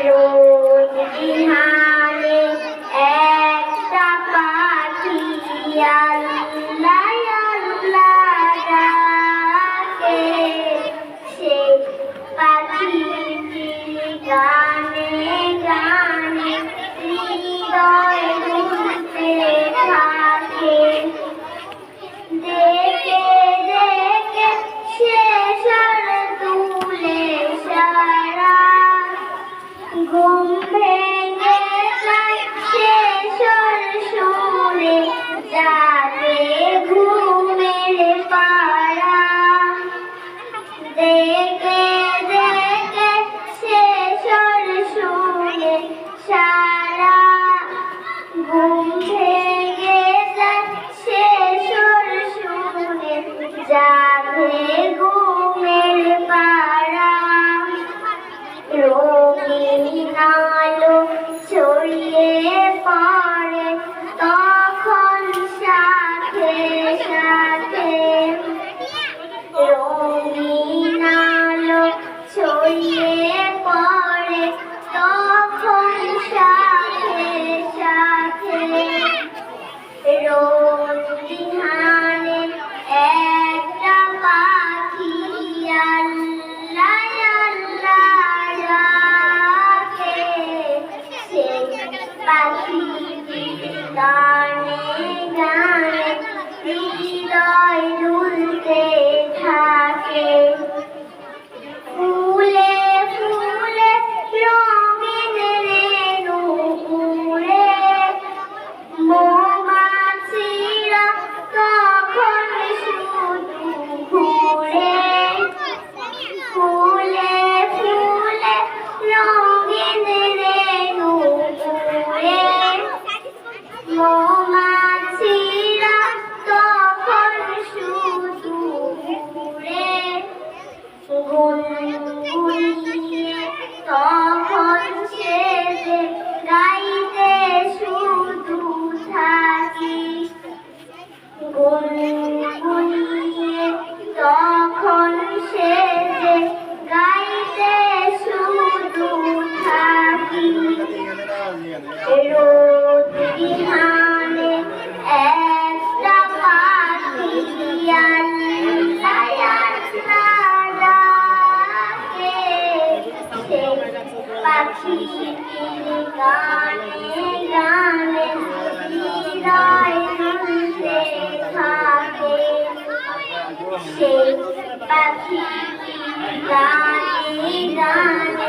রোদ বিহানে একটা পাখি আল্লাহ আল্লাহ ডাকে, সেই পাখিটির গানে গানে হৃদয় দুলতে থাকে। দেখে দেখে শেষ আর তুলে সারা, ঘুম ভেঙে যায় শেষ আর শুনে জাগে ঘুমের পাড়া। দেখে দেখে শেষ আর শুনে সারা, ঘুম ভেঙে যায় শেষ আর শুনে জাগে ঘুমের পাড়া। রঙিন আলো ছড়িয়ে পড়ে তখন সাথে সাথে, রঙিন আলো ছড়িয়ে পড়ে তখন সাথে সাথে। রোদ বিহানে একটা পাখি আল্লাহ আল্লাহ ডাকে, সেই পাখিটির গানে গানে হৃদয় দুলতে থাকে। ফুলে ফুলে রঙিন রেণু উড়ে, মৌমাছিরা তখন শুধু ঘুরে। ফুলে ফুলে রঙিন রেণু উড়ে, মৌমাছিরা তখন শুধু ঘুরে। গুনগুনিয়ে তখন সেজে গাইতে শুধু থাকি। গুনগুনিয়ে তখন সেজে গাইতে শুধু থাকি। রোদ বিহানে একটা পাখি আল্লাহ আল্লাহ ডাকে, সেই পাখিটির গানে গানে হৃদয় দুলতে থাকে। সেই পাখিটির গানে গানে